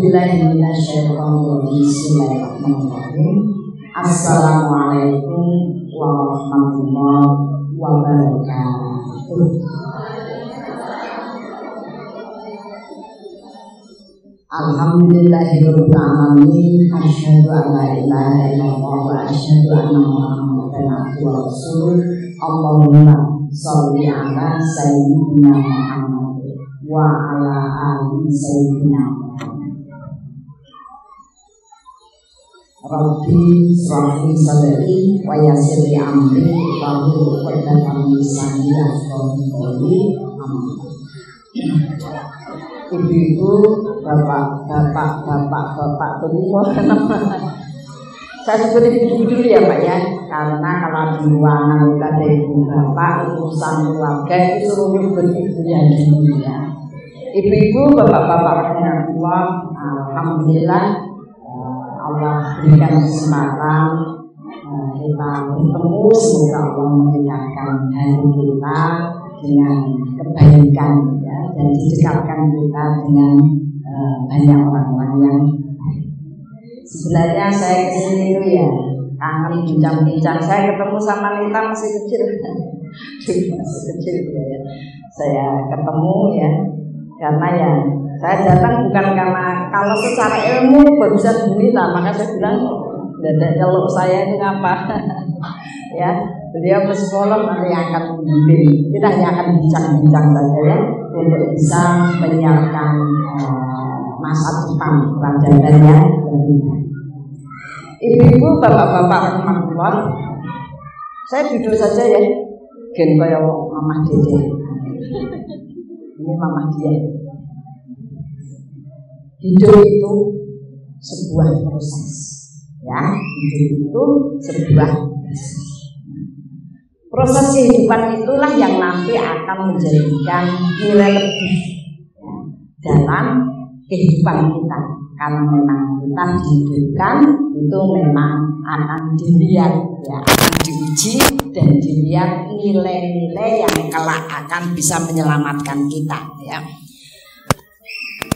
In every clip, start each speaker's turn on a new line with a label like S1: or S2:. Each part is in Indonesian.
S1: Bismillahirrahmanirrahim. Assalamualaikum warahmatullahi wabarakatuh. Alhamdulillahirabbil alamin. Asyhadu an la ilaha illallah wa asyhadu anna Muhammadan abduhu wa rasuluh. Allahumma shalli ala sayyidina Muhammad wa ala ali sayyidina Muhammad. Rabbi shrahli sadri wa yassir li amri wahlul 'uqdatam min lisani yafqahu qawli. Ibu-ibu, bapak berdua. Saya sebut ibu dulu ya Pak ya, karena kalau di ruangan kita ada ibu bapak, urusan keluarga itu seluruh beribu yang dulu ya. Ibu-ibu, bapak-bapak rahmatullah, alhamdulillah Allah berikan kesempatan kita bertemu. Semoga Allah mengingatkan hari kita dengan kebaikan ya, dan didekatkan kita dengan banyak orang-orang yang baik. Sebenarnya saya kesini itu ya kangen bincang-bincang. Saya ketemu sama Nita masih kecil ya. Saya ketemu ya karena ya saya datang bukan karena, kalau secara ilmu barusan Bu Nita, maka saya bilang dadak nyeluk saya itu ngapa ya. Beliau psikolog nanti akan membimbing. Kita hanya akan bincang-bincang saja ya, untuk bisa menyiapkan masa depan pelajaran yang berbeda. Ibu-ibu, bapak-bapak rahmatullah, saya duduk saja ya, gen kaya Mama Dede. Ini Mama dia. Hidup itu sebuah proses, ya. Hidup itu sebuah proses kehidupan itulah yang nanti akan menjadikan nilai lebih ya, dalam kehidupan kita. Karena memang kita dihidupkan itu memang akan dilihat ya, akan diuji dan dilihat nilai-nilai yang kelak akan bisa menyelamatkan kita ya.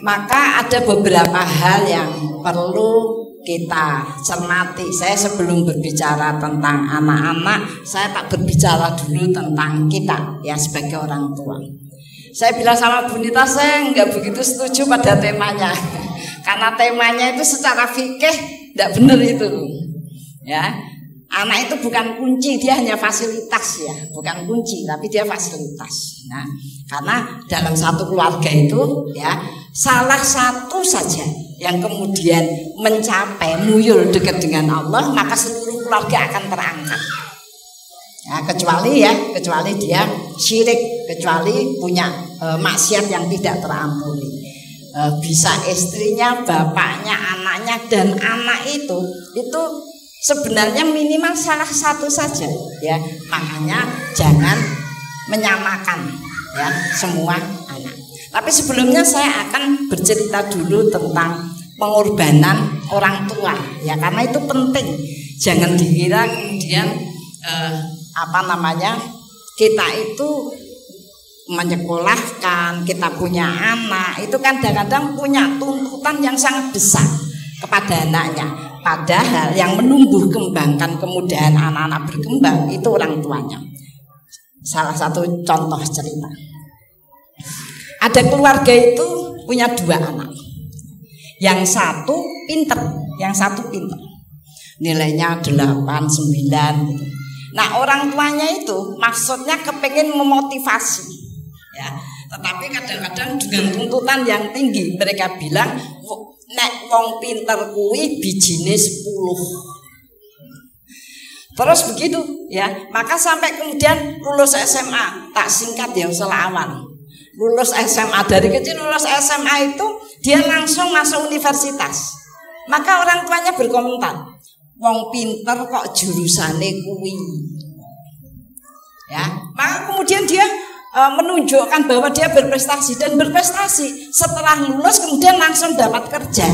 S1: Maka ada beberapa hal yang perlu kita cermati. Saya sebelum berbicara tentang anak-anak, saya tak berbicara dulu tentang kita ya sebagai orang tua. Saya bilang sama Bu Nita, saya nggak begitu setuju pada temanya karena temanya itu secara fikih tidak benar itu ya. Anak itu bukan kunci, dia hanya fasilitas ya, bukan kunci tapi dia fasilitas. Nah, karena dalam satu keluarga itu ya, salah satu saja yang kemudian mencapai muyul dekat dengan Allah, maka seluruh keluarga akan terangkat. Ya, kecuali dia syirik, kecuali punya maksiat yang tidak terampuni. Bisa istrinya, bapaknya, anaknya, dan anak itu sebenarnya minimal salah satu saja ya. Makanya jangan menyamakan ya semua anak. Tapi sebelumnya saya akan bercerita dulu tentang pengorbanan orang tua ya, karena itu penting. Jangan dikira kemudian kita itu menyekolahkan, kita punya anak itu kan kadang-kadang punya tuntutan yang sangat besar kepada anaknya. Padahal yang menumbuh kembangkan kemudahan anak-anak berkembang itu orang tuanya. Salah satu contoh cerita, ada keluarga itu punya dua anak. Yang satu pinter, nilainya 8, 9 gitu. Nah orang tuanya itu maksudnya kepengen memotivasi ya, tetapi kadang-kadang dengan tuntutan yang tinggi. Mereka bilang nek wong pinter kuwi bijine 10. Terus begitu ya, maka sampai kemudian lulus SMA, tak singkat ya selawan. Lulus SMA, dari kecil lulus SMA itu dia langsung masuk universitas. Maka orang tuanya berkomentar, wong pinter kok jurusane kuwi. Ya, maka kemudian dia menunjukkan bahwa dia berprestasi dan berprestasi. Setelah lulus kemudian langsung dapat kerja.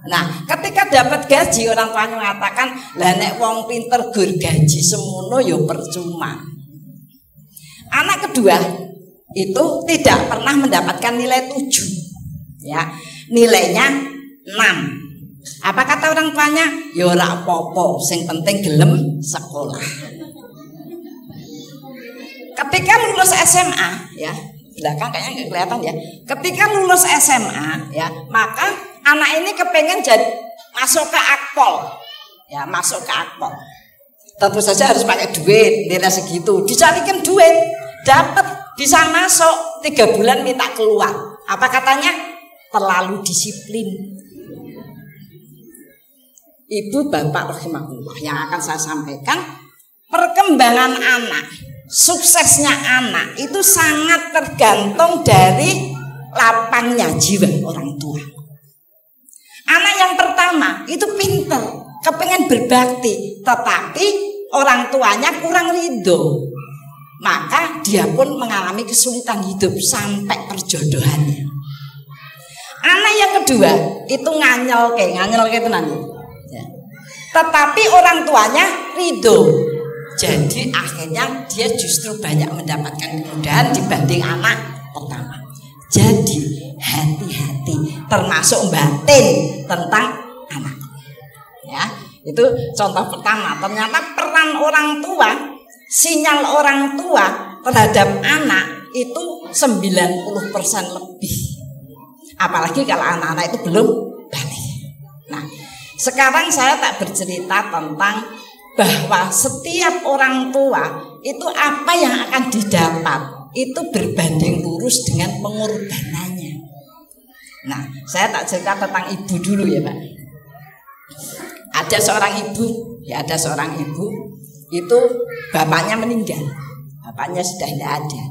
S1: Nah, ketika dapat gaji orang tuanya mengatakan, lah nek wong pinter gur gaji semono ya percuma. Anak kedua itu tidak pernah mendapatkan nilai 7. Ya, nilainya Apa kata orang tuanya? Ya ora apa-apa, sing penting gelem sekolah. Ketika lulus SMA ya, belakang kayaknya nggak kelihatan ya. Ketika lulus SMA ya, maka anak ini kepengen jadi masuk ke Akpol. Ya, masuk ke Akpol. Tentu saja harus pakai duit, nilai segitu. Dicarikan duit, dapat, bisa masuk, 3 bulan minta keluar. Apa katanya? Terlalu disiplin. Ibu bapak rahimahullah, yang akan saya sampaikan, perkembangan anak, suksesnya anak itu sangat tergantung dari lapangnya jiwa orang tua. Anak yang pertama itu pinter, kepengen berbakti, tetapi orang tuanya kurang ridho, maka dia pun mengalami kesulitan hidup sampai perjodohannya. Anak yang kedua itu nganyel itu nanti. Tetapi orang tuanya ridho, jadi akhirnya dia justru banyak mendapatkan kemudahan dibanding anak pertama. Jadi hati-hati, termasuk batin tentang anak. Ya, itu contoh pertama. Ternyata peran orang tua, sinyal orang tua terhadap anak itu 90% lebih. Apalagi kalau anak-anak itu belum balik. Nah, sekarang saya tak bercerita tentang bahwa setiap orang tua itu apa yang akan didapat itu berbanding lurus dengan pengorbanannya. Nah, saya tak cerita tentang ibu dulu ya Pak. Ada seorang ibu itu bapaknya meninggal, bapaknya sudah tidak ada.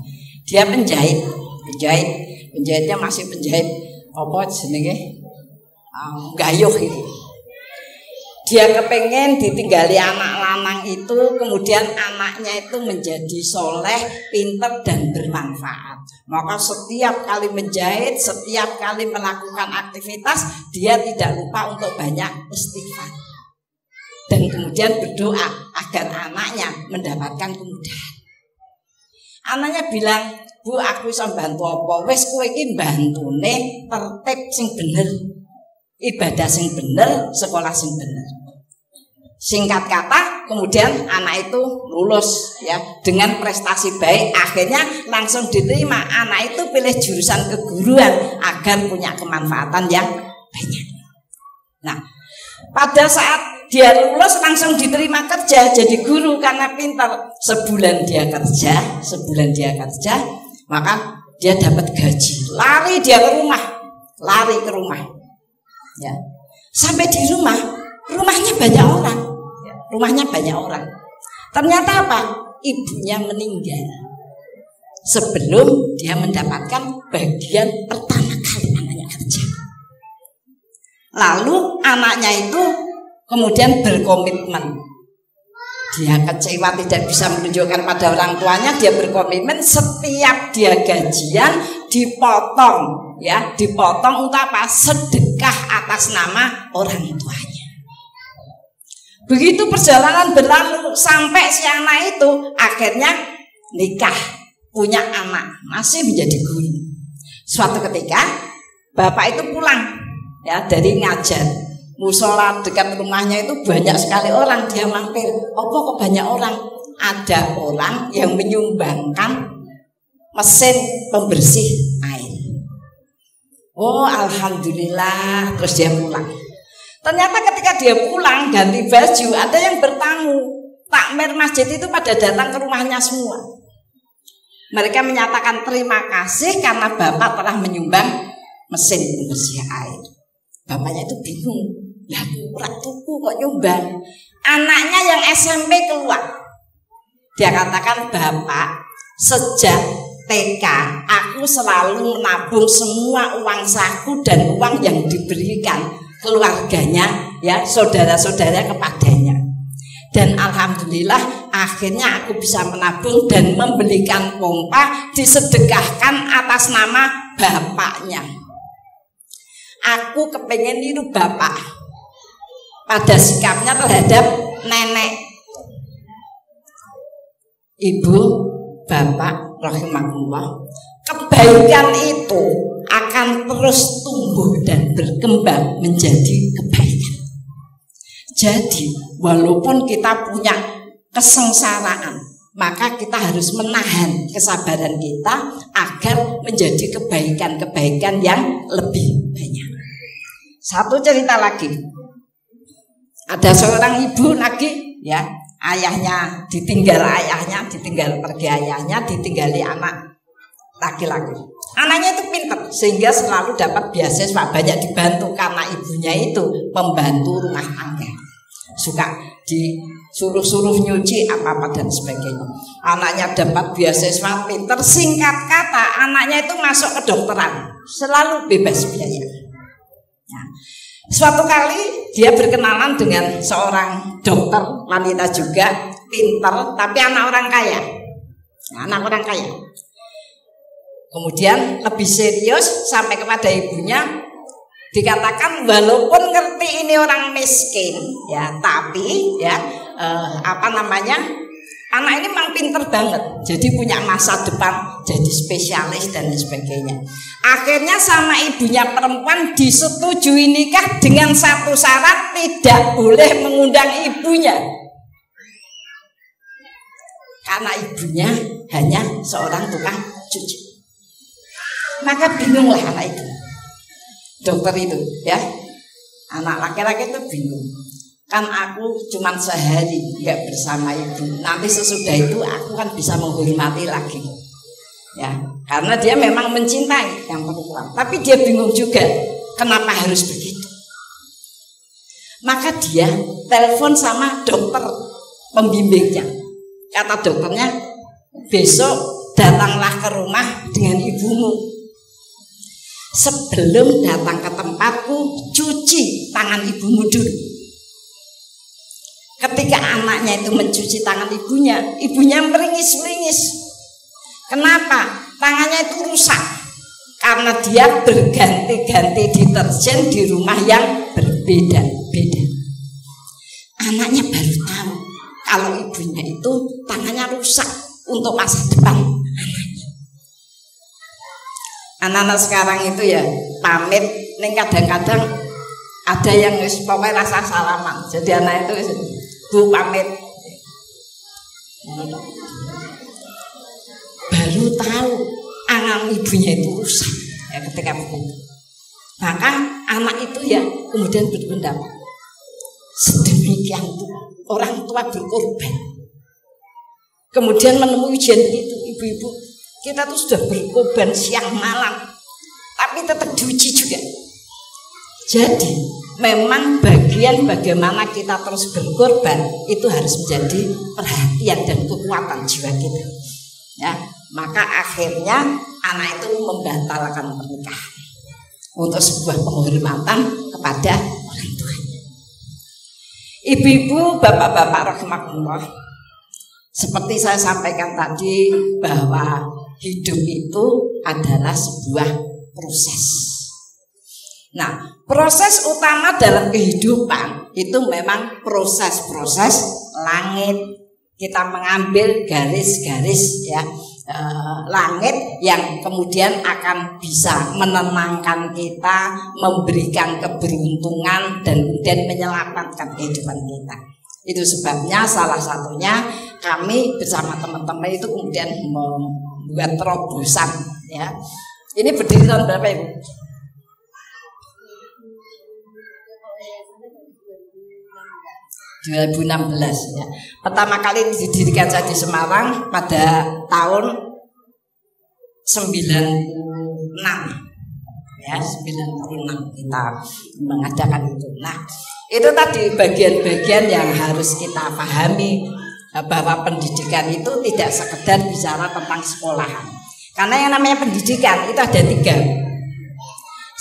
S1: Dia penjahitnya masih penjahit apa jenenge gayuh ini. Dia kepengen ditinggali anak lanang itu, kemudian anaknya itu menjadi soleh, pinter dan bermanfaat. Maka setiap kali menjahit, setiap kali melakukan aktivitas, dia tidak lupa untuk banyak istighfar. Dan kemudian berdoa agar anaknya mendapatkan kemudahan. Anaknya bilang, Bu, aku bisa bantu apa? Wes kowe iki bantune tertib sing bener, ibadah sing bener, sekolah sing bener. Singkat kata, kemudian anak itu lulus ya dengan prestasi baik, akhirnya langsung diterima. Anak itu pilih jurusan keguruan agar punya kemanfaatan yang banyak. Nah, pada saat dia lulus langsung diterima kerja jadi guru karena pintar. Sebulan dia kerja, maka dia dapat gaji. Lari dia ke rumah. Ya. Sampai di rumahnya banyak orang. Ternyata apa? Ibunya meninggal sebelum dia mendapatkan bagian pertama kali anaknya kerja. Lalu anaknya itu kemudian berkomitmen. Dia kecewa tidak bisa menunjukkan pada orang tuanya, dia berkomitmen setiap dia gajian dipotong untuk apa? Sedekah atas nama orang tuanya. Begitu perjalanan berlalu sampai si anak itu akhirnya nikah, punya anak, masih menjadi guru. Suatu ketika bapak itu pulang ya dari ngajar, musola dekat rumahnya itu banyak sekali orang. Dia mampir, kok banyak orang? Ada orang yang menyumbangkan mesin pembersih air. Oh alhamdulillah, terus dia pulang. Ternyata ketika dia pulang ganti baju, ada yang bertamu. Takmir masjid itu pada datang ke rumahnya semua. Mereka menyatakan terima kasih karena bapak telah menyumbang mesin pembersih air. Bapaknya itu bingung, lah kurang tuku kok nyumbang. Anaknya yang SMP keluar. Dia katakan, bapak, sejak TK aku selalu menabung semua uang saku dan uang yang diberikan keluarganya ya, saudara-saudara kepadanya. Dan alhamdulillah akhirnya aku bisa menabung dan membelikan pompa disedekahkan atas nama bapaknya. Aku kepengen niru bapak pada sikapnya terhadap nenek. Ibu, bapak rahimahullah, kebaikan itu akan terus tumbuh dan berkembang menjadi kebaikan. Jadi walaupun kita punya kesengsaraan, maka kita harus menahan kesabaran kita agar menjadi kebaikan-kebaikan yang lebih banyak. Satu cerita lagi. Ada seorang ibu lagi, ya, ayahnya ditinggal pergi ayahnya, ditinggali anak laki-laki. Anaknya itu pintar sehingga selalu dapat beasiswa, banyak dibantu karena ibunya itu pembantu rumah tangga. Suka disuruh-suruh nyuci apa-apa dan sebagainya. Anaknya dapat beasiswa, pintar, singkat kata anaknya itu masuk kedokteran, selalu bebas biaya. Nah, suatu kali dia berkenalan dengan seorang dokter wanita juga, pintar, tapi anak orang kaya. Anak orang kaya. Kemudian lebih serius sampai kepada ibunya, dikatakan walaupun ngerti ini orang miskin, ya, tapi ya anak ini memang pinter banget, jadi punya masa depan, jadi spesialis dan sebagainya. Akhirnya sama ibunya perempuan disetujui nikah dengan satu syarat, tidak boleh mengundang ibunya, karena ibunya hanya seorang tukang cuci. Maka bingunglah anak itu, dokter itu, ya, anak laki-laki itu bingung. Kan aku cuma sehari nggak bersama ibu, nanti sesudah itu aku kan bisa menghormati lagi, ya, karena dia memang mencintai yang perempuan. Tapi dia bingung juga kenapa harus begitu. Maka dia telepon sama dokter pembimbingnya. Kata dokternya, besok datanglah ke rumah dengan ibumu. Sebelum datang ke tempatku, cuci tangan ibumu dulu. Ketika anaknya itu mencuci tangan ibunya, ibunya meringis-meringis. Kenapa? Tangannya itu rusak. Karena dia berganti-ganti deterjen di rumah yang berbeda-beda. Anaknya baru tahu kalau ibunya itu tangannya rusak untuk masa depan anaknya. Anak-anak sekarang itu ya pamit, nih kadang-kadang ada yang pokoknya rasa salaman. Jadi anak itu, Bu pamit, baru tahu anak ibunya itu rusak, ya, ketika begitu. Maka anak itu ya kemudian berpendapat, sedemikian tua orang tua berkorban, kemudian menemui ujian itu. Ibu-ibu, kita tuh sudah berkorban siang malam, tapi tetap diuji juga. Jadi memang bagian bagaimana kita terus berkorban itu harus menjadi perhatian dan kekuatan jiwa kita, ya. Maka akhirnya anak itu membatalkan pernikahan untuk sebuah penghormatan kepada orang tuanya. Ibu-ibu, bapak-bapak rahimakumullah, seperti saya sampaikan tadi bahwa hidup itu adalah sebuah proses. Nah, proses utama dalam kehidupan itu memang proses-proses langit. Kita mengambil garis-garis, ya, langit yang kemudian akan bisa menenangkan kita, memberikan keberuntungan dan kemudian menyelamatkan kehidupan kita. Itu sebabnya salah satunya kami bersama teman-teman itu kemudian membuat terobosan, ya. Ini berdiri tahun berapa, Ibu? 2016, ya. Pertama kali didirikan saya di Semarang pada tahun 96, ya, 96 kita mengadakan itu. Nah, itu tadi bagian-bagian yang harus kita pahami, bahwa pendidikan itu tidak sekedar bicara tentang sekolahan. Karena yang namanya pendidikan itu ada 3.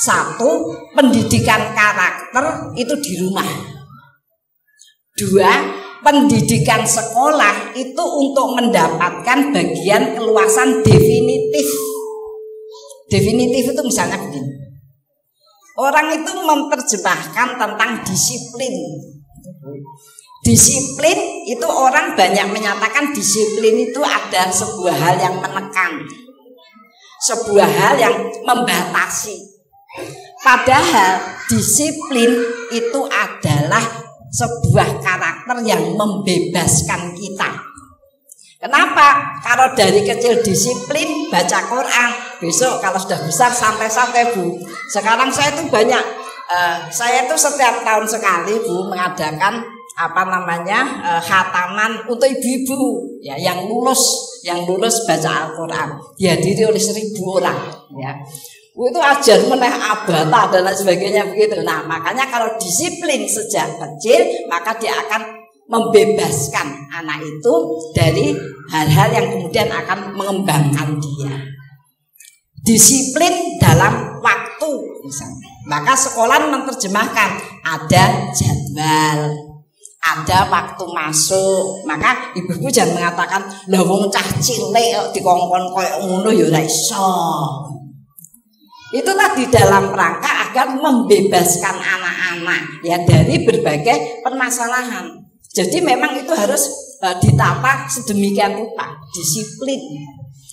S1: 1, pendidikan karakter itu di rumah. 2, pendidikan sekolah itu untuk mendapatkan bagian keluasan definitif. Definitif itu misalnya begini. Orang itu menerjemahkan tentang disiplin. Disiplin itu orang banyak menyatakan disiplin itu ada sebuah hal yang menekan. sebuah hal yang membatasi. Padahal disiplin itu adalah sebuah karakter yang membebaskan kita. Kenapa? Kalau dari kecil disiplin baca Quran, besok kalau sudah besar santai-santai Bu. Sekarang saya itu banyak, saya itu setiap tahun sekali Bu mengadakan khataman untuk ibu-ibu ya yang lulus baca Al-Quran, dihadiri oleh 1.000 orang ya. Itu ajar meneh abata dan lain sebagainya begitu. Nah makanya kalau disiplin sejak kecil maka dia akan membebaskan anak itu dari hal-hal yang kemudian akan mengembangkan dia. Disiplin dalam waktu misalnya. Maka sekolah menerjemahkan ada jadwal, ada waktu masuk. Maka ibu-ibu jangan mengatakan lah wong cah cilik dikongkon koyo ngono ya ora iso. Itulah di dalam rangka agar membebaskan anak-anak ya dari berbagai permasalahan. Jadi memang itu harus ditata sedemikian rupa, disiplin.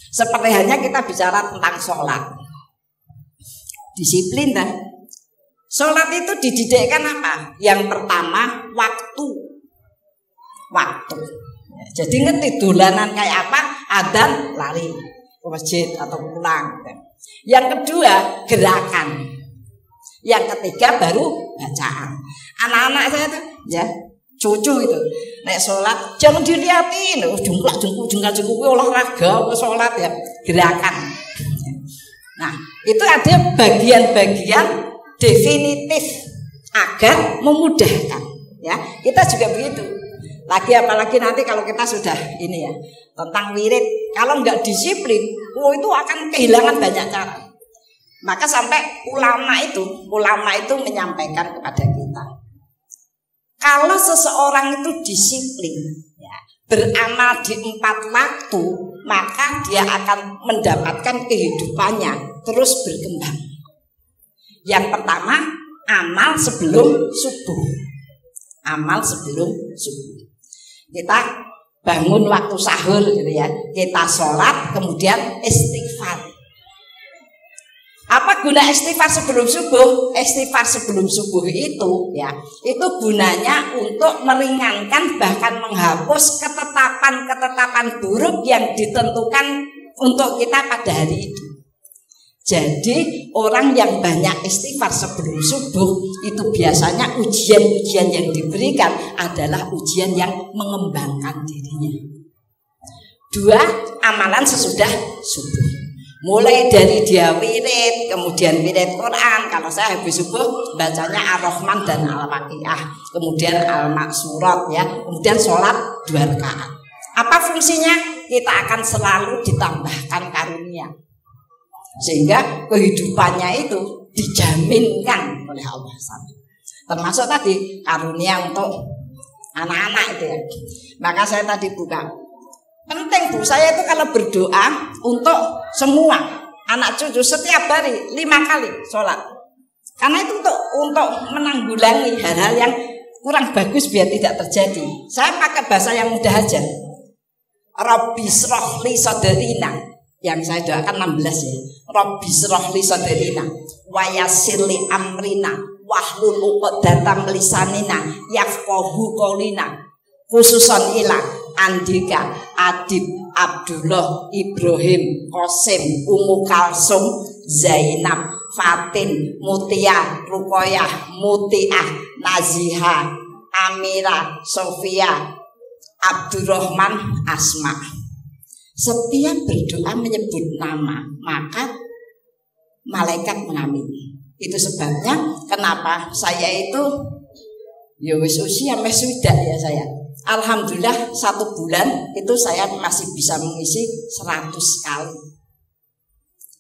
S1: Seperti halnya kita bicara tentang sholat. Disiplin dah. Sholat itu dididikkan apa? Yang pertama waktu. Jadi ngerti dolanan kayak apa? Adzan lari ke masjid atau pulang. Yang kedua gerakan. Yang ketiga baru bacaan. Anak-anak saya tuh ya cucu itu nek sholat jangan dilihatin jungkal olahraga sholat ya gerakan. Nah itu ada bagian-bagian definitif agar memudahkan ya. Kita juga begitu. Lagi apalagi nanti kalau kita sudah ini ya tentang wirid, kalau nggak disiplin, itu akan kehilangan banyak cara. Maka sampai ulama itu menyampaikan kepada kita, kalau seseorang itu disiplin, ya, beramal di 4 waktu, maka dia akan mendapatkan kehidupannya terus berkembang. Yang pertama, amal sebelum subuh. Kita bangun waktu sahur gitu ya, kita sholat kemudian istighfar. Apa guna istighfar sebelum subuh? Istighfar sebelum subuh itu ya, itu gunanya untuk meringankan bahkan menghapus ketetapan buruk yang ditentukan untuk kita pada hari itu. Jadi orang yang banyak istighfar sebelum subuh itu biasanya ujian-ujian yang diberikan adalah ujian yang mengembangkan dirinya. 2, amalan sesudah subuh. Mulai dari dia wirid, kemudian wirid Quran. Kalau saya habis subuh bacanya Ar-Rahman dan Al-Waqiah, kemudian Al-Maksurat ya, kemudian sholat 2 rakaat. Apa fungsinya? Kita akan selalu ditambahkan karunia, sehingga kehidupannya itu dijaminkan oleh Allah. Termasuk tadi karunia untuk anak-anak itu ya. Maka saya tadi buka penting Bu, saya itu kalau berdoa untuk semua anak cucu setiap hari 5 kali sholat. Karena itu untuk menanggulangi hal-hal yang kurang bagus biar tidak terjadi. Saya pakai bahasa yang mudah aja. Rabbi shrah li sadrina, yang saya doakan 16 ya. Rabbi shrah li sadrina wa yassir li amrina wahlul 'uqdatam lisanina yafqahu qaulina. Khususan ila Andika, Adib, Abdullah, Ibrahim, Qasim, Ummu Kalsum, Zainab, Fatin, Mutia, Ruqayyah, Mutiah, Naziha, Amira, Sofia, Abdurrahman, Asma. Setiap berdoa menyebut nama, maka malaikat mengamini. Itu sebabnya kenapa saya itu ya wis usia sudah ya saya. Alhamdulillah 1 bulan itu saya masih bisa mengisi 100 kali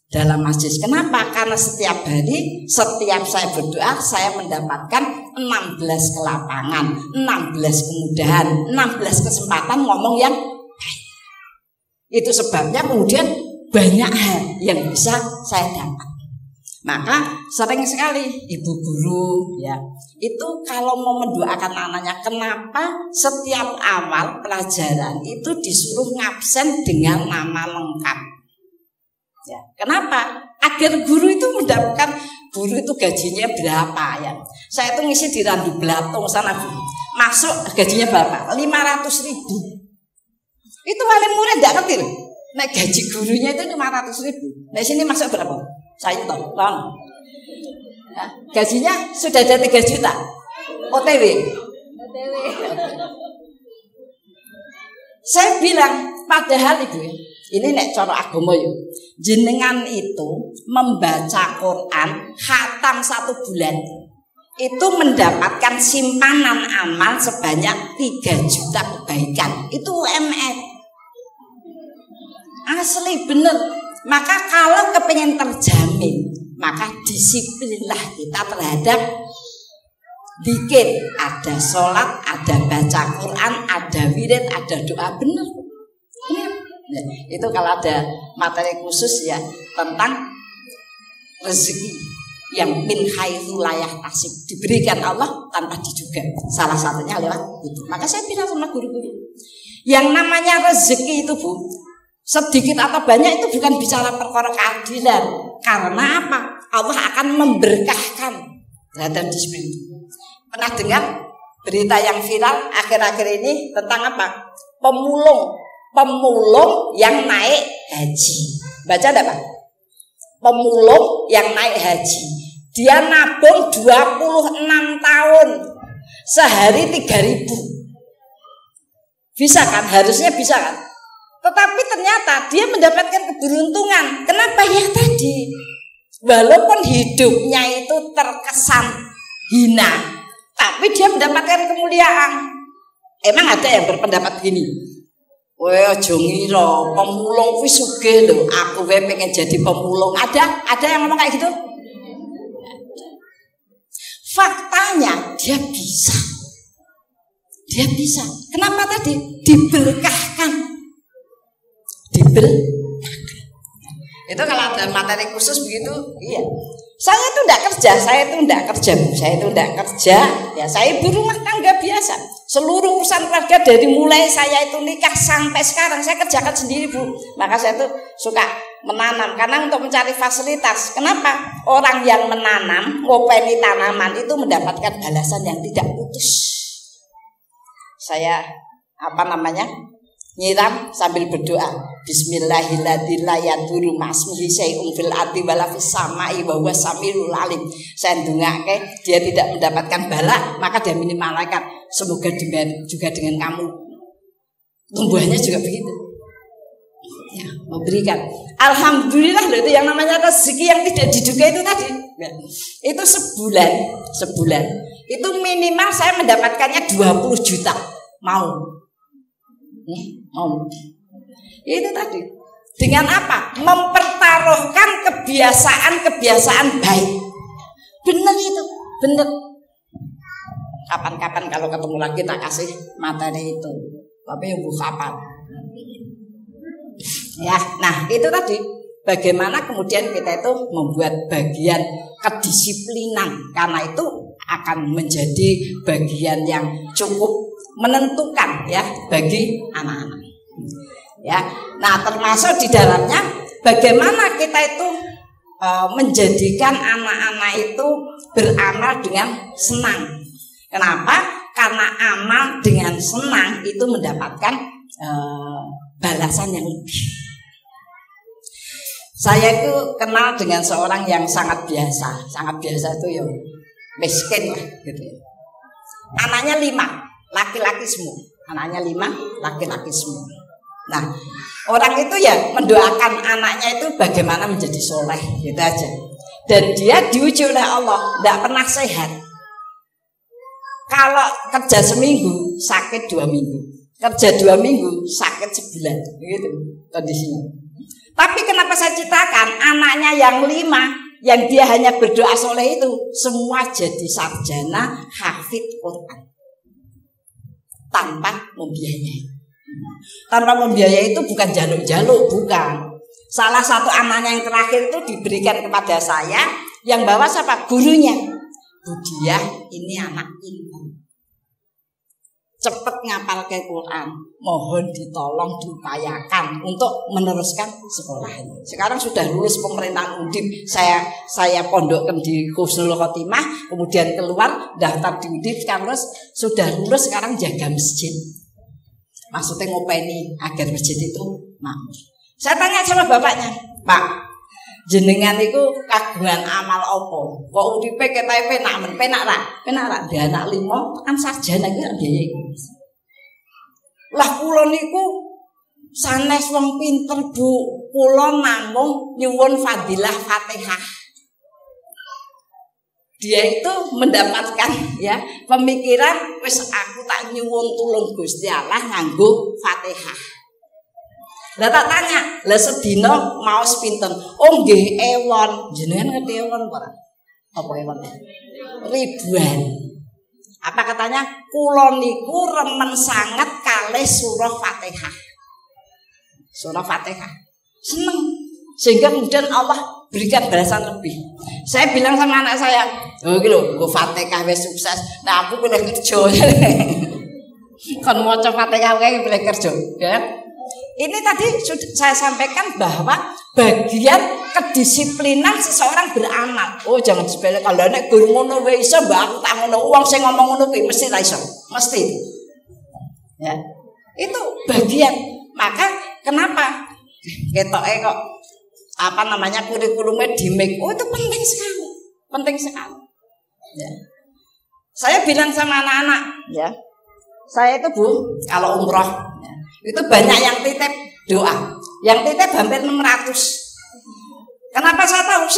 S1: dalam masjid. Kenapa? Karena setiap hari, setiap saya berdoa, saya mendapatkan 16 kelapangan, 16 kemudahan, 16 kesempatan ngomong yang baik. Itu sebabnya kemudian banyak hal yang bisa saya dapat. Maka sering sekali ibu guru ya itu kalau mau mendoakan anaknya, kenapa setiap awal pelajaran itu disuruh ngabsen dengan nama lengkap Ya, kenapa? Agar guru itu mendapatkan, guru itu gajinya berapa ya? Saya itu ngisi di Randu Belatung sana Bu. Masuk gajinya berapa? 500.000. Itu wali murid tidak ngerti loh. Nah gaji gurunya itu 500.000. Nah sini masuk berapa? Saya tahu, bang. Ya, gajinya sudah ada 3 juta. OTW. Saya bilang, padahal Ibu, ini nek cara agama yo, jenengan itu membaca Quran khatam 1 bulan itu mendapatkan simpanan amal sebanyak 3 juta kebaikan. Itu UMR. Asli bener. Maka kalau kepengen terjamin, maka disiplinlah kita terhadap zikir, ada sholat, ada baca Quran, ada wirid, ada doa, bener. Ya, itu kalau ada materi khusus ya tentang rezeki yang min haitsu la yahtasib, diberikan Allah tanpa diduga. Salah satunya lewat itu. Maka saya bilang sama guru-guru, yang namanya rezeki itu Bu, sedikit atau banyak itu bukan bicara perkara keadilan. Karena apa? Allah akan memberkahkan terhadap disiplin. Pernah dengar berita yang viral akhir-akhir ini tentang apa? Pemulung yang naik haji. Baca enggak Pak? Pemulung yang naik haji. Dia nabung 26 tahun. Sehari 3.000. Bisa kan? Harusnya bisa kan? Tetapi ternyata dia mendapatkan keberuntungan. Kenapa ya tadi? Walaupun hidupnya itu terkesan hina, tapi dia mendapatkan kemuliaan. Emang ada yang berpendapat gini? Weh aja ngira pemulung kuwi sugih lho, aku wae pengen jadi pemulung. Ada yang ngomong kayak gitu? Faktanya dia bisa. Dia bisa. Kenapa tadi? Diberkahkan. Itu kalau ada materi khusus begitu, iya. Saya itu enggak kerja, ya saya ibu rumah tangga biasa. Seluruh urusan keluarga dari mulai saya itu nikah sampai sekarang saya kerjakan sendiri Bu. Maka saya tuh suka menanam karena untuk mencari fasilitas. Kenapa? Orang yang menanam, ngopeni tanaman itu mendapatkan balasan yang tidak putus. Saya nyiram sambil berdoa. Bismillahirrahmanirrahim. Masmihi syai'un fil ardi wala fis sama'i wa huwas samiul alim. Saya ndongake dia tidak mendapatkan bala, maka dia minim malaikat. Semoga juga dengan kamu tumbuhannya juga begitu. Ya, memberikan. Alhamdulillah loh, itu yang namanya rezeki yang tidak diduga itu tadi. Ya, itu sebulan itu minimal saya mendapatkannya 20 juta. Mau. Itu tadi dengan apa? Mempertaruhkan kebiasaan baik. Benar itu, benar. Kapan-kapan kalau ketemu lagi tak kasih materi itu. Tapi yang kapan? Ya, nah itu tadi. Bagaimana kemudian kita itu membuat bagian kedisiplinan, karena itu akan menjadi bagian yang cukup menentukan ya bagi anak-anak. Ya, nah termasuk di dalamnya bagaimana kita itu menjadikan anak-anak itu beramal dengan senang. Kenapa? Karena amal dengan senang itu mendapatkan balasan yang lebih. Saya itu kenal dengan seorang yang sangat biasa itu ya miskin lah gitu. Anaknya 5, laki-laki semua. Nah, orang itu ya mendoakan anaknya itu bagaimana menjadi soleh, gitu aja. Dan dia diuji oleh Allah, tidak pernah sehat. Kalau kerja seminggu, sakit 2 minggu. Kerja 2 minggu, sakit sebulan, gitu kondisinya. Tapi kenapa saya ceritakan anaknya yang 5, yang dia hanya berdoa soleh itu, semua jadi sarjana hafidz Quran. Tanpa membiayai. Tanpa membiayai itu bukan jaluk-jaluk, bukan. Salah satu anaknya yang terakhir itu diberikan kepada saya, yang bawa siapa? Gurunya. Bu Diah, ini anak pintar. cepet ngapal ke Quran, mohon ditolong diupayakan untuk meneruskan sekolahnya. Sekarang sudah lulus pemerintahan Undip, saya pondokkan di Husnul Khotimah, kemudian keluar daftar di Undip, terus sudah lulus sekarang jaga masjid. Maksudnya ngopeni agar masjid itu makmur. Saya tanya sama bapaknya, Pak, jenengan itu kagungan amal opo? Kok uripe ketahe penak ra? Dia anak 5 kan sarjana iki nggih. Lah kula niku sanes wong pinter, Bu. Kula namung nyuwun fadilah Fatihah. Dia itu mendapatkan ya pemikiran wis aku tak nyuwun tulung Gusti Allah nganggo Fatihah. Lah tak tanya, lah sedina maos pinten? Oh nggih ewon. Jenengan ngerti ewon ora? Apa ewon? Ribuan. Apa katanya? Kula niku remen sangat kalih surah Fatihah. Surah Fatihah. Seneng. Sehingga kemudian Allah berikan balasan lebih. Saya bilang sama anak saya, "Oh iki lho, nggo Fatihah wis sukses. Nah aku pilih kerja." Kan maca Fatihah kae pilih kerja, ya. Ini tadi sudah saya sampaikan bahwa bagian kedisiplinan seseorang beramal. Oh jangan sepele kalau nek guru ngono wae iso mbak aku tak ngono wong sing ngomong ngono kuwi mesti ra iso. Mesti. Ya. Itu bagian. Maka kenapa ketoke kok apa namanya kurikulumnya di make. Oh itu penting sekali. Penting sekali. Ya. Saya bilang sama anak-anak, ya. Saya itu Bu, kalau umroh ya, itu banyak yang titip doa. Yang titip hampir 600. Kenapa saya tahu?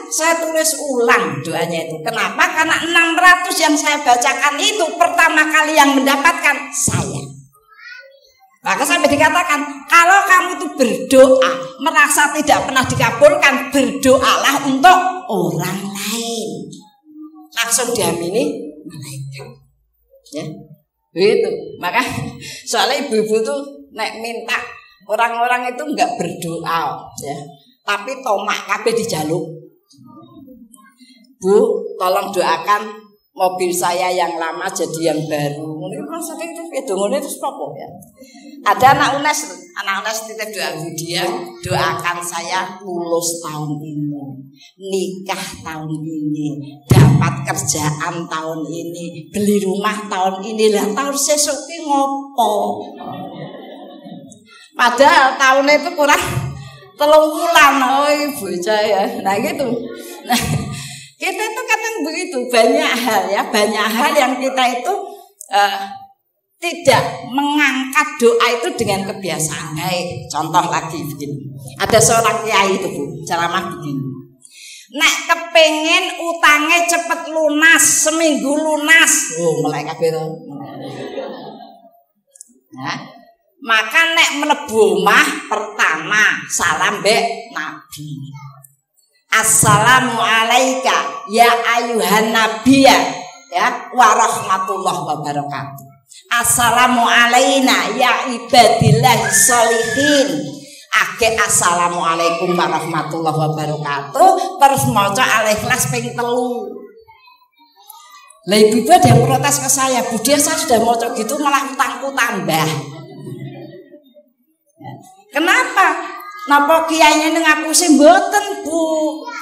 S1: Saya tulis ulang doanya itu. Kenapa? Karena 600 yang saya bacakan itu pertama kali yang mendapatkan saya. Maka sampai dikatakan, kalau kamu itu berdoa merasa tidak pernah dikabulkan, berdoalah untuk orang lain. Langsung diamini malaikat. Ya. Itu. Maka soalnya ibu-ibu tuh nek minta orang-orang itu enggak berdoa, ya. Tapi tomak kabeh dijaluk. Bu, tolong doakan mobil saya yang lama jadi yang baru. Ini maksudnya itu ngene terus apa ya? Ada anak UNES titip doa dia, doakan saya lulus tahun ini, nikah tahun ini, dapat kerjaan tahun ini, beli rumah tahun ini. Lah tahun sesuk ki ngopo? Padahal tahun itu kurang 3 bulan. Oh bocah ya. Nah gitu. Nah, kita itu kadang begitu, banyak hal ya, banyak hal yang kita itu tidak mengangkat doa itu dengan kebiasaan baik. Contoh lagi begini, ada seorang kiai itu Bu, ceramah begini, nek kepengen utangnya cepet lunas, seminggu lunas, mulai kabeh to. Nah, maka nek mlebu omah pertama salam mbek Nabi. Assalamualaikum ya ayuhan nabiyya ya warahmatullahi wabarakatuh. Assalamualaikum ya ibadillahi sholihin. Ake assalamualaikum warahmatullahi wabarakatuh. Terus maca al-ikhlas ping 3. Lah ibu-ibu ada yang protes ke saya, Bu Dia saya sudah maca gitu malah utangku tambah. Kenapa? Napa kiainya ngapusi mboten Bu?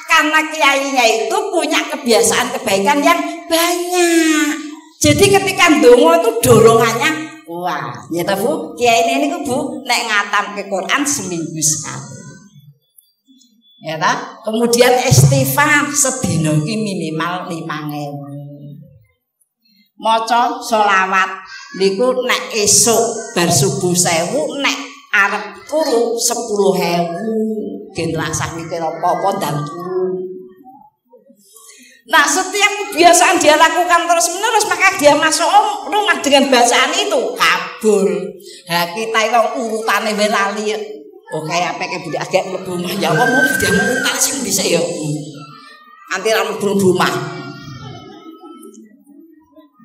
S1: Karena kiainya itu punya kebiasaan kebaikan yang banyak. Jadi ketika ndonga itu dorongannya wah, ya ta Bu? Kiainya ini Bu nek ngatamke Quran seminggu sekali. Ya ta? Kemudian istighfar sedina iki minimal 5.000. Maca selawat niku nek esuk bar subuh 1000, nek arep turu 10.000. Gen rasah mikir apa-apa dan turu. Nah, setiap kebiasaan dia lakukan terus-menerus, maka dia masuk rumah dengan bacaan itu kabul. Nah, kita itu urutane lali. Oh, kayak apa kayak agak mlebu omah ya Allah, mau dia urutan sing dhisik ya. Anti ra mlebu rumah.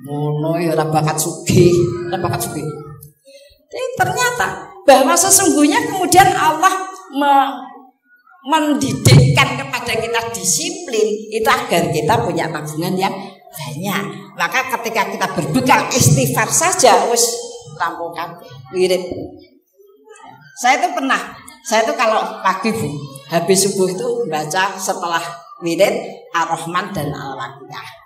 S1: Ngono ya ora bakat sugih, ora bakat sugih. Ternyata bahwa sesungguhnya kemudian Allah mendidikkan kepada kita disiplin itu agar kita punya tabungan yang banyak. Maka ketika kita berbekal istighfar saja wis rampungkan wirid. Saya itu kalau pagi Bu, habis subuh itu baca setelah wirid Ar-Rahman dan Al-Waqiah.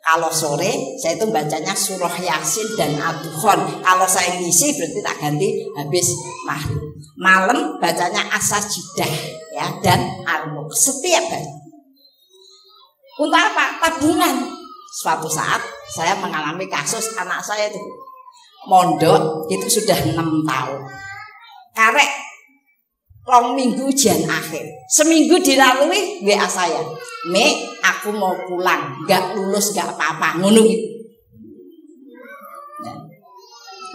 S1: Kalau sore saya itu bacanya surah Yasin dan Ad-Dukhan. Kalau saya ngisi berarti tak ganti habis maghrib. Malam bacanya As-Sajdah ya dan Al-Mulk setiap hari. Untuk apa? Tabungan. Suatu saat saya mengalami kasus anak saya itu mondok itu sudah 6 tahun. Karek long minggu ujian akhir. Seminggu dilalui WA saya. Aku mau pulang, gak lulus gak apa-apa. Ngono gitu.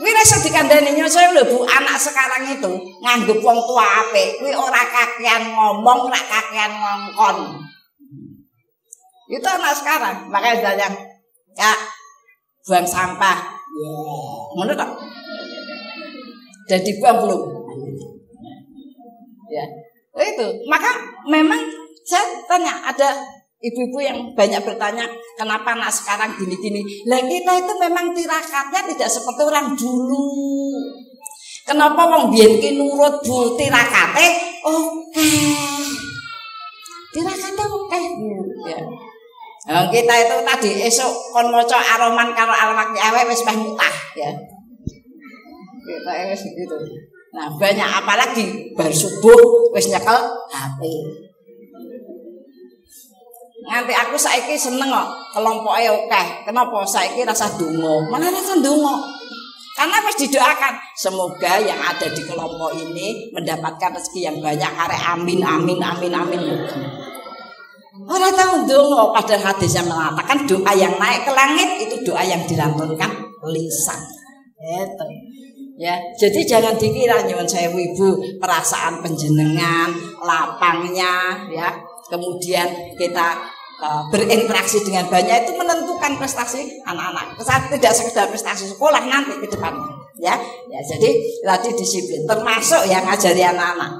S1: Kuwi rasa dikandani saya lho Bu, anak sekarang itu nganggep wong tua apik. Kuwi ora kakean ngomong, ora kakean ngongkon. Itu anak sekarang, makanya saya ya buang sampah. Ngono tok. Jadi buang belum. Ya, itu. Maka memang saya tanya, ada ibu-ibu yang banyak bertanya, kenapa anak sekarang gini-gini? Lah kita itu memang tirakatnya tidak seperti orang dulu. Kenapa wong biyen ki nurut Bu tirakate? Oke. Tirakate oke Bu, ya. Nah, kita itu tadi esok kon maca Ar-Rahman karo Al-Waqiah wis meh mutah, ya. Kita wis gitu. Nah, banyak apalagi bar subuh wis nyekel HP. Nganti aku saiki seneng kok kelompoke akeh. Kenapa saiki rasa donga? Malah rasa donga. Karena wis didoakan semoga yang ada di kelompok ini mendapatkan rezeki yang banyak. Arek amin amin amin amin. Ora tahu donga, padahal hadisnya mengatakan doa yang naik ke langit itu doa yang dilantunkan lisan. Gitu. Ya, jadi jangan dikira nyuwun sewu Ibu perasaan penjenengan, lapangnya ya. Kemudian kita berinteraksi dengan banyak itu menentukan prestasi anak-anak. Tidak sekedar prestasi sekolah nanti ke depannya, ya. Ya, jadi tadi disiplin termasuk yang ngajari anak-anak.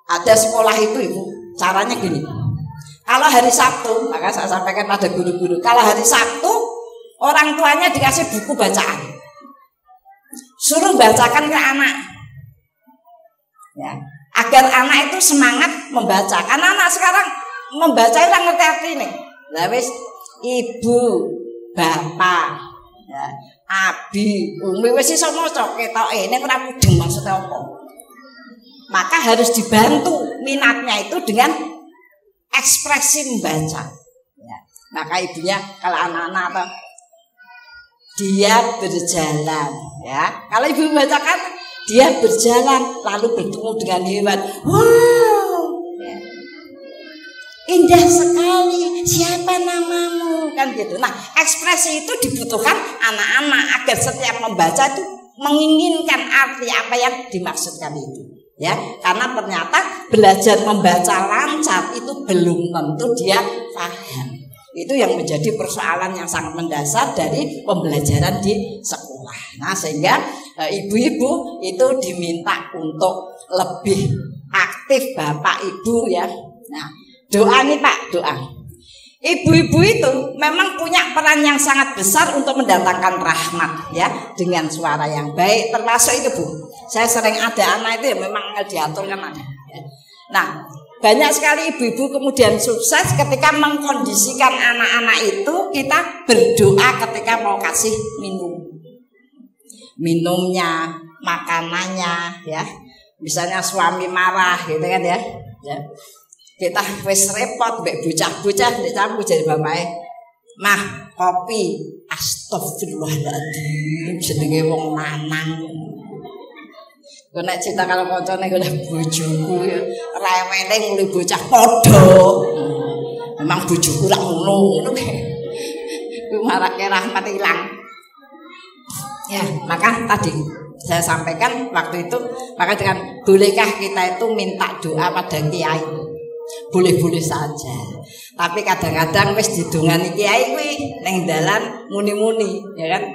S1: Ada sekolah itu Ibu, caranya gini. Kalau hari Sabtu, maka saya sampaikan pada guru-guru, kalau hari Sabtu orang tuanya dikasih buku bacaan. Suruh bacakan ke anak, ya, agar anak itu semangat membaca. Karena anak sekarang membaca itu ngerti artinya. Lah wis ibu, bapak, ya, abi, umi wis iso maca ketoke nek ora mudeng maksudnya apa. Maka harus dibantu minatnya itu dengan ekspresi membaca. Ya. Maka ibunya kalau anak-anak apa? Dia berjalan, ya. Kalau ibu membacakan dia berjalan lalu bertemu dengan hewan. Wow, ya. Indah sekali. Siapa namamu? Kan gitu. Nah, ekspresi itu dibutuhkan anak-anak agar setiap membaca itu menginginkan arti apa yang dimaksudkan itu. Ya, karena ternyata belajar membaca lancar itu belum tentu dia paham. Itu yang menjadi persoalan yang sangat mendasar dari pembelajaran di sekolah. Nah, sehingga ibu-ibu itu diminta untuk lebih aktif Bapak Ibu ya. Nah, doa nih Pak, doa. Ibu-ibu itu memang punya peran yang sangat besar untuk mendatangkan rahmat ya dengan suara yang baik, termasuk itu Bu. Saya sering ada anak itu ya memang diatur kan ada. Nah, banyak sekali ibu-ibu kemudian sukses ketika mengkondisikan anak-anak itu kita berdoa ketika mau kasih minumnya, makanannya ya. Misalnya suami marah gitu kan ya. Ya. Kita wis repot mbek bocah-bocah dicampur jadi bapake. Mah, kopi. Astagfirullahaladzim, jenenge wong lanang. Gue nek cerita kalau koncone gue bojoku ya rewele mulai bocah padha. Memang bojoku lak ngono kae. Kuwi marake rahmat ilang. Ya, maka tadi saya sampaikan waktu itu, maka dengan bolehkah kita itu minta doa pada kiai? Boleh-boleh saja. Tapi kadang-kadang wis didongani kiai kuwi ning dalan muni-muni, ya kan?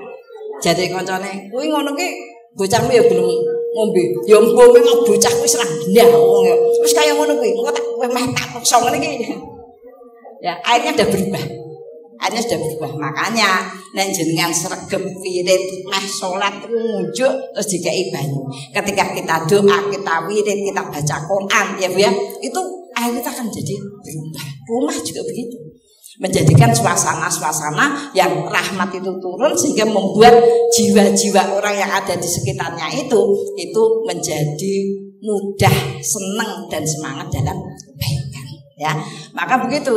S1: Jadi koncone, kuwi ngono ki bocahmu ya belum ngombe. Ya ngombe kok bocah wis ra ndah wong ya. Wis kaya ngono kuwi, engko tak meh tak paksa ngene iki. Ya, akhirnya udah berubah. Akhirnya sudah berubah. Makanya nek jenengan sregep wirid meh salat ngunjuk terus dikai banyu. Ketika kita doa, kita wirid, kita baca Quran ya Bu ya, itu air kita akan jadi berubah. Rumah juga begitu. Menjadikan suasana-suasana yang rahmat itu turun sehingga membuat jiwa-jiwa orang yang ada di sekitarnya itu menjadi mudah, senang dan semangat dalam kebaikan ya. Maka begitu.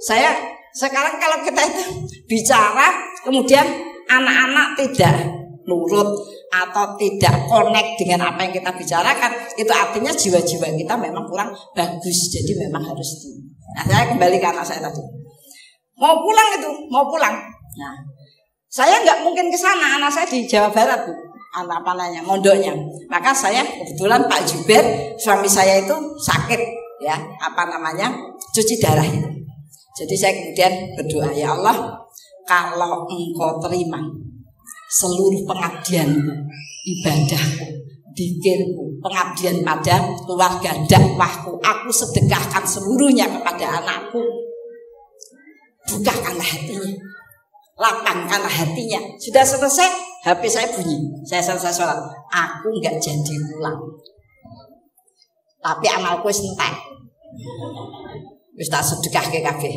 S1: Saya sekarang kalau kita itu bicara kemudian anak-anak tidak nurut atau tidak connect dengan apa yang kita bicarakan, itu artinya jiwa-jiwa kita memang kurang bagus. Jadi memang harus Nah, saya kembali ke anak saya tadi. Mau pulang. Nah, saya nggak mungkin ke sana, anak saya di Jawa Barat Bu, mondoknya. Maka saya kebetulan Pak Juber, suami saya itu sakit ya, cuci darah itu. Jadi saya kemudian berdoa, ya Allah, kalau Engkau terima seluruh pengabdianku, ibadahku, zikirku, pengabdian pada keluarga, dakwahku, aku sedekahkan seluruhnya kepada anakku. Bukakanlah hatinya, lapangkanlah hatinya. Sudah selesai, HP saya bunyi. Saya selesai sholat. Aku nggak jadi pulang, tapi amalku entek. Wis tak sedekah ke kabeh.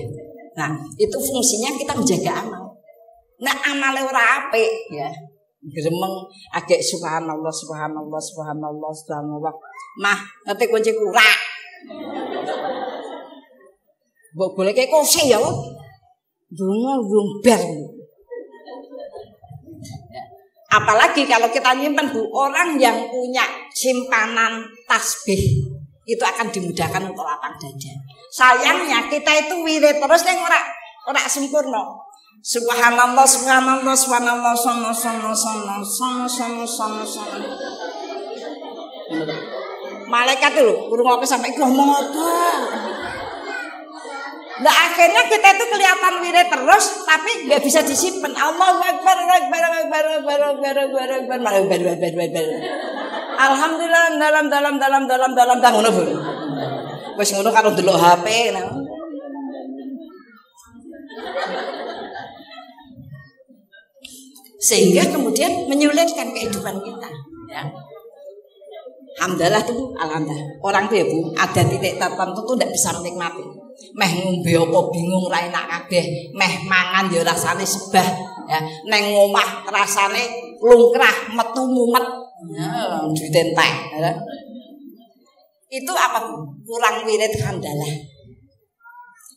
S1: Nah, itu fungsinya kita menjaga amal. Nah, amale ora apik ya. Gremeng agek subhanallah. Mah, ngerti kunci kurak. Mbok goleke kursi ya. Belum ber. Apalagi kalau kita nyimpen Bu, orang yang punya simpanan tasbih itu akan dimudahkan untuk lapang dada. Sayangnya kita itu wirid terus yang ora sempurna. Subhanallah. Malaikat itu kurang sampai ngomong apa. Nah akhirnya kita itu kelihatan wirid terus tapi nggak bisa disimpan. Allahu Akbar. Alhamdulillah dalam ngono Bu. Wis ngono karo ndelok HP. Sehingga kemudian menyulitkan kehidupan kita ya. Alhamdulillah tuh, alhamdulillah. Orang tuh ya Bu, ada titik tertentu tuh tidak bisa menikmati. Meh ngombe apa bingung ra enak kabeh, meh mangan ya rasane sebah ya. Neng omah rasane lungkrah, metu mumet. Ya, duit entek ya. Itu apa Bu? Kurang wirid handalah.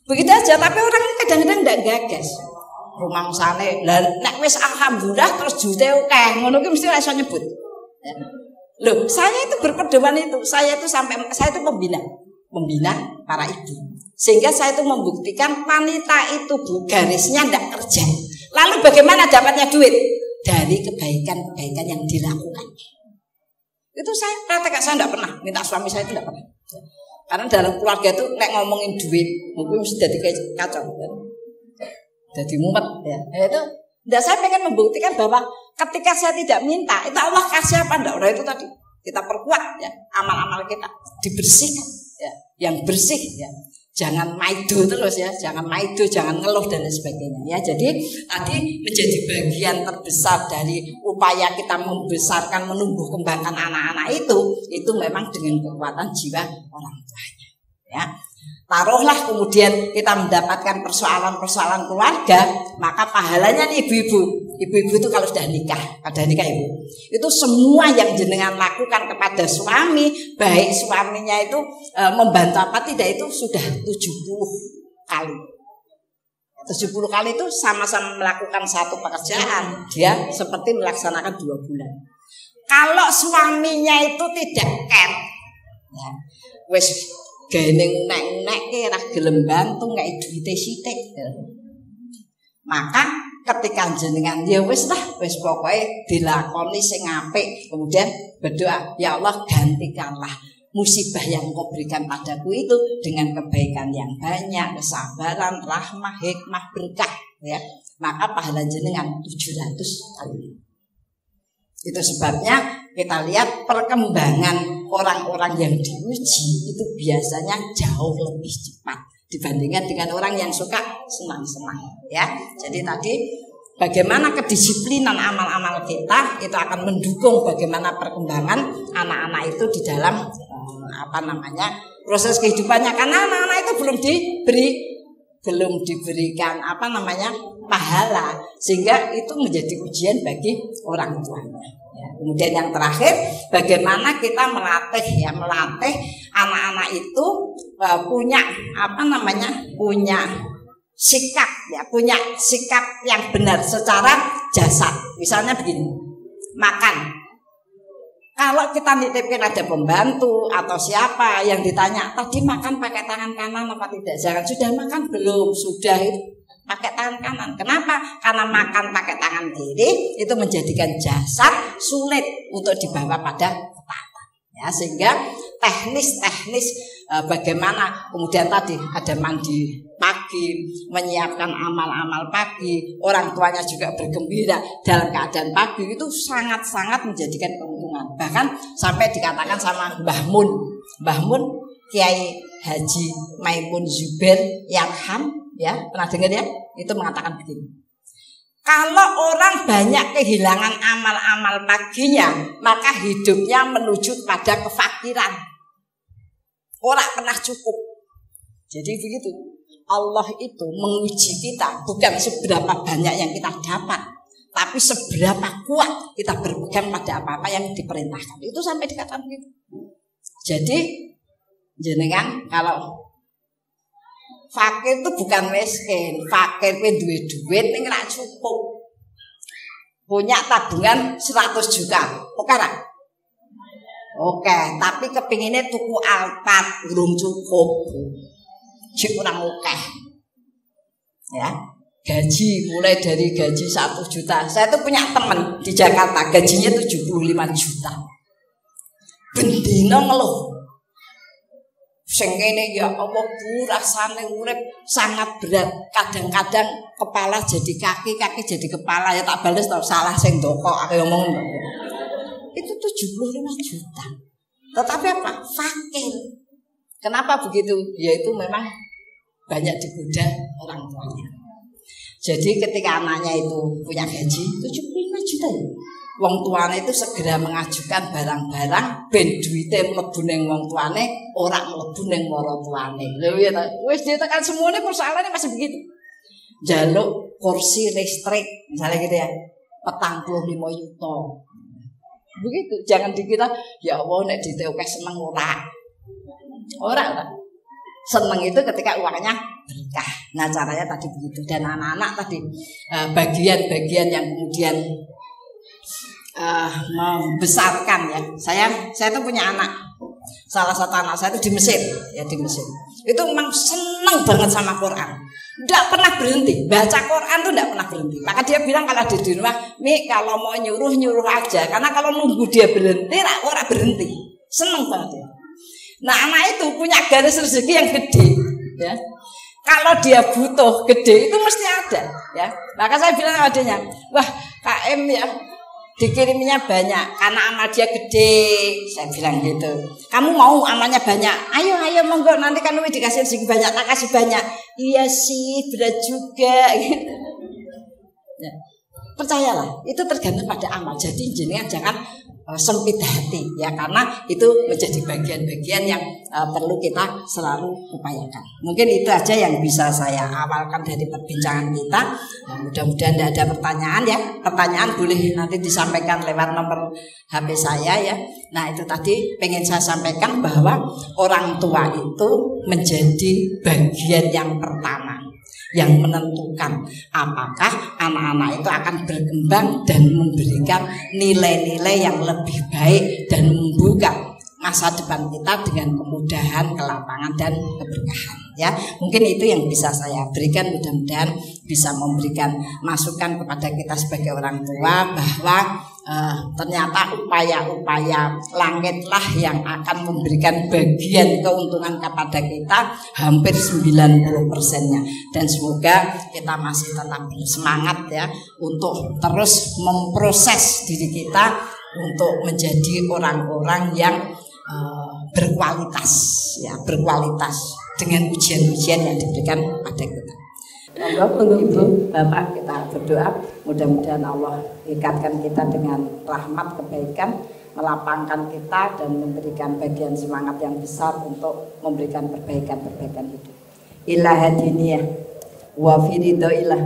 S1: Begitu aja, tapi orang kadang-kadang tidak gagas. Rumangsane, lah nek wis alhamdulillah terus jute akeh, ngono ki mesti ora iso nyebut. Ya. Loh, saya itu berpedoman itu. Saya itu pembina para ibu. Sehingga saya itu membuktikan wanita itu Bu, garisnya tidak kerja. Lalu bagaimana dapatnya duit? Dari kebaikan-kebaikan yang dilakukan. Itu saya praktek, saya tidak pernah minta suami saya itu tidak pernah. Karena dalam keluarga itu nek ngomongin duit, mungkin mesti jadi kacau. Jadi mumet ya. Itu saya pengen membuktikan bahwa ketika saya tidak minta, itu Allah kasih apa enggak? Orang itu tadi kita perkuat ya, amal-amal kita dibersihkan ya, yang bersih ya. Jangan maido terus ya, jangan ngeluh dan lain sebagainya ya. Jadi tadi menjadi bagian terbesar dari upaya kita membesarkan, menumbuh kembangkan anak-anak itu memang dengan kekuatan jiwa orang tuanya ya. Taruhlah kemudian kita mendapatkan persoalan-persoalan keluarga, maka pahalanya nih ibu-ibu itu kalau sudah nikah ibu, itu semua yang jenengan lakukan kepada suami, baik suaminya itu membantu apa tidak, itu sudah 70 kali. 70 kali itu sama-sama melakukan satu pekerjaan, dia seperti melaksanakan 2 bulan. Kalau suaminya itu tidak care, ya, wes gene nek ora gelem bantu ngek duwite sithik. Maka ketika jenengan ya wis pokoke dilakoni sing apik, kemudian berdoa, ya Allah gantikanlah musibah yang Engkau berikan padaku itu dengan kebaikan yang banyak, kesabaran, rahmah, hikmah, berkah ya. Maka pahala jenengan 700 kali. Itu sebabnya kita lihat perkembangan orang-orang yang diuji itu biasanya jauh lebih cepat. dibandingkan dengan orang yang suka senang-senang ya. Jadi tadi bagaimana kedisiplinan amal-amal kita itu akan mendukung bagaimana perkembangan anak-anak itu di dalam proses kehidupannya, karena anak-anak itu belum diberikan pahala, sehingga itu menjadi ujian bagi orang tuanya. Ya. Kemudian yang terakhir, bagaimana kita melatih anak-anak itu punya sikap yang benar secara jasad. Misalnya begini, makan. Kalau kita nitipin ada pembantu atau siapa yang ditanya, tadi makan pakai tangan kanan apa tidak? Jangan, sudah makan belum? Sudah, pakai tangan kanan. Kenapa? Karena makan pakai tangan kiri itu menjadikan jasad sulit untuk dibawa pada ketaatan. Ya, sehingga teknis bagaimana kemudian tadi ada mandi pagi, menyiapkan amal-amal pagi, orang tuanya juga bergembira dalam keadaan pagi, itu sangat-sangat menjadikan keuntungan. Bahkan sampai dikatakan sama Mbah Mun Kiai Haji Maimun Zubair Yanham, ya pernah dengar ya, itu mengatakan begini, kalau orang banyak kehilangan amal-amal paginya, maka hidupnya menuju pada kefakiran, orang pernah cukup. Jadi begitu, Allah itu menguji kita bukan seberapa banyak yang kita dapat, tapi seberapa kuat kita berpegang pada apa-apa yang diperintahkan. Itu sampai dikatakan begitu. Jadi jenengan kalau fakir itu bukan miskin, fakir itu duit ning ra cukup. Punya tabungan 100 juta, oke ra? Oke, tapi kepinginnya tuku Alphard belum cukup. Cik kurang oke. Ya, gaji mulai dari gaji 1 juta. Saya tuh punya teman di Jakarta, gajinya 75 juta. Bendino ngeluh. Sing kene ya Allah Bu, rasane urip sangat berat. Kadang-kadang kepala jadi kaki, kaki jadi kepala. Ya tak bales tau, salah sing ndokok aku ngomong. Itu 75 juta. Tetapi apa? Fakir. Kenapa begitu? Ya itu memang banyak digoda orang tuanya. Jadi ketika anaknya itu punya gaji 75 juta ya, wong tuane itu segera mengajukan barang-barang ben duwite mlebu ning wong tuane, ora mlebu ning wong tuane. Lho ya wis ditekan semuanya, persoalannya masih begitu. Jaluk kursi listrik misalnya gitu ya, 45 juta. Begitu, jangan dikira ya Allah nek diteoke seneng ora. Ora. Seneng itu ketika uangnya berkah. Nah caranya tadi begitu. Dan anak-anak tadi bagian-bagian yang kemudian membesarkan ya. Saya tuh punya anak. Salah satu anak saya itu di Mesir, ya di Mesir. Itu memang seneng banget sama Quran. Tidak pernah berhenti. Baca Quran tuh tidak pernah berhenti. Maka dia bilang kalau di rumah, Mi kalau mau nyuruh aja. Karena kalau nunggu dia berhenti, orang berhenti. Seneng banget ya. Nah anak itu punya garis rezeki yang gede ya. Kalau dia butuh gede itu mesti ada ya. Maka saya bilang sama adanya, wah KM ya dikirimnya banyak karena amal dia gede. Saya bilang gitu. Kamu mau amalnya banyak? Ayo monggo, nanti kan dikasih rezeki banyak, tak kasih banyak. Iya sih berat juga gitu. Ya. Percayalah, itu tergantung pada amal. Jadi jangan sempit hati ya, karena itu menjadi bagian-bagian yang perlu kita selalu upayakan. Mungkin itu aja yang bisa saya awalkan dari perbincangan kita. Nah, mudah-mudahan tidak ada pertanyaan ya. Pertanyaan boleh nanti disampaikan lewat nomor HP saya ya. Nah itu tadi pengen saya sampaikan bahwa orang tua itu menjadi bagian yang pertama yang menentukan apakah anak-anak itu akan berkembang dan memberikan nilai-nilai yang lebih baik dan membuka masa depan kita dengan kemudahan, kelapangan dan keberkahan ya. Mungkin itu yang bisa saya berikan, mudah-mudahan bisa memberikan masukan kepada kita sebagai orang tua bahwa ternyata upaya-upaya langitlah yang akan memberikan bagian keuntungan kepada kita hampir 90%-nya. Dan semoga kita masih tetap bersemangat ya untuk terus memproses diri kita untuk menjadi orang-orang yang berkualitas ya, berkualitas. dengan ujian-ujian yang diberikan pada kita.
S2: Ibu, Bapak, kita berdoa mudah-mudahan Allah ikatkan kita dengan rahmat kebaikan, melapangkan kita dan memberikan bagian semangat yang besar untuk memberikan perbaikan-perbaikan hidup. Ilaha diniyah wa firidailah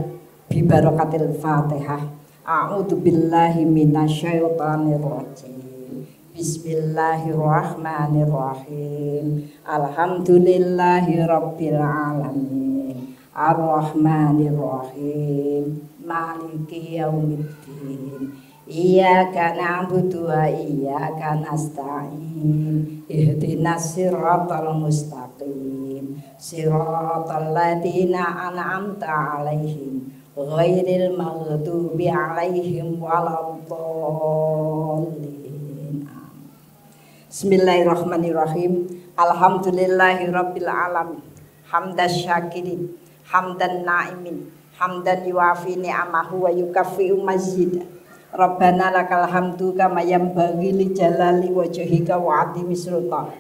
S2: bi barakatil Fatihah. A'udzu billahi minasyaitonir rajim. Bismillahirrahmanirrahim. Alhamdulillahi rabbil alamin. Ar-Rahmanir-Rahim. Maliki yaumiddin. Iyyaka na'budu wa iyyaka nasta'in. Ihdinas siratal mustaqim. Siratal ladzina an'amta 'alaihim ghairil maghdubi 'alaihim waladdallin. Bismillahirrahmanirrahim. Alhamdulillahirabbil alamin. Hamdas syakirin, hamdan na'imin, hamdan yuafi ni'amahu wa yukaffi'u mazida. Rabbana lakal hamdu kama yanbaghi li jalali wajhika wa 'azimi sultan.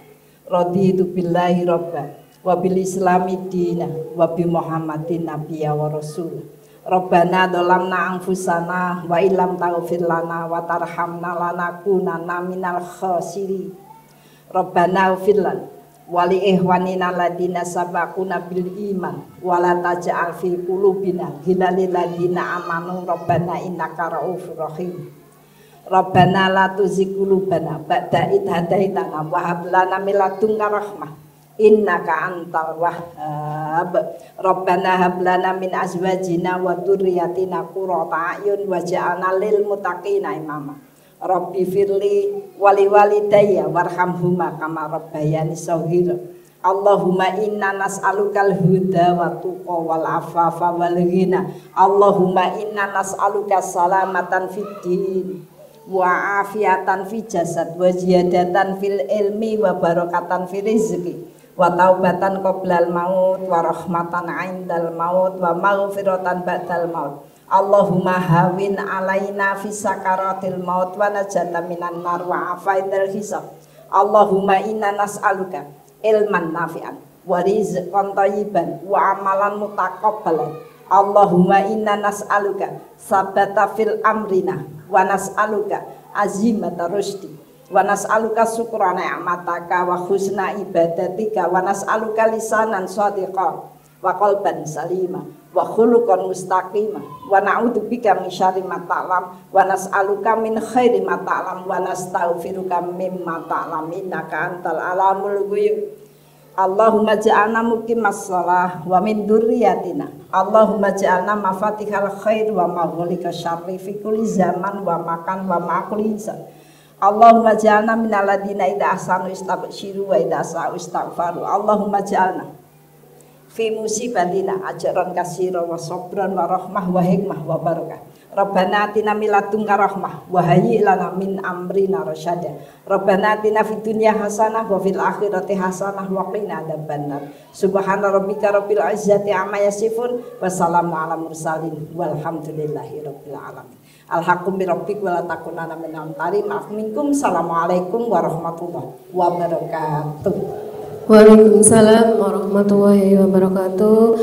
S2: Raditu billahi rabba wa bil islami dina wa bi muhammadin nabiyya wa rasul. Rabbana dhalamna anfusana wa illam taghfir lana wa tarhamna lanakunanna minal khasirin. Rabbana ighfir lana wali ihwanina ladina sabaquna bil iman wala taj'al fi qulubina ghillan lil ladina amanu rabbana innaka raufur rahim. Rabbana la tuzigh qulubana ba'da idh hadaitana wa hab lana min ladunka rahmah innaka antal wahhab. Rabbana hab lana min azwajina wa dzurriyyatina qurrata a'yun waj'alna lil muttaqina imama. Rabbi firli wali walidayya warhamhuma kama rabbayani shaghira. Allahumma inna nas'alukal huda wa tuqa wal afafa wal ghina. Allahumma inna nas'aluka salamatan fid din wa afiatan fi jasad wa ziyadatan fil ilmi wa barakatan fil rizqi wa taubatan qoblal maut wa rahmatan 'indal maut wa maghfiratan ba'dal maut. Allahumma hawin alaina fi sakaratil maut wa najata minan nar wa afaidal hisab. Allahumma inna nas'aluka ilman nafi'an wa rizqan thayyiban wa amalan mutaqabbalan. Allahumma inna nas'aluka sabata fil amrina wa nas'aluka azimata rusdi wa nas'aluka syukra ni'mataka wa husna ibadatika wa nas'aluka lisanan shadiqan wa qalban salima wa khuluqan mustaqima wa na'udzubika min syarri ma ta'lam wa nas'aluka min khairi ma ta'lam wa nastaghfiruka mimma ta'lam innaka antal alamul ghuyub. Allahumma ja'alna muqimas shalah wa min dzurriyyatina. Allahumma ja'alna mafatihal khair wa maghliqa syarri fi kulli zaman wa makan wa ma'kulli insan. Allahumma ja'alna minal ladina idza ahsanu istabshiru wa idza sa'u istaghfaru. Allahumma ja'alna fi musibatina ajran kasira wa sabran wa rahmah wa hikmah wa barakah. Rabbana atina min ladunka rahmah wa hayyi lana min amrina rasyada. Rabbana atina fid dunya hasanah wa fil akhirati hasanah wa qina adzabannar. Subhana rabbika rabbil izzati amma yasifun wa salamun ala mursalin walhamdulillahi rabbil alamin. Alhaqqum bi rabbik wa la takunanna minal mumtarin. Maaf minkum. Assalamualaikum warahmatullahi wabarakatuh.
S3: Waalaikumsalam warahmatullahi wabarakatuh.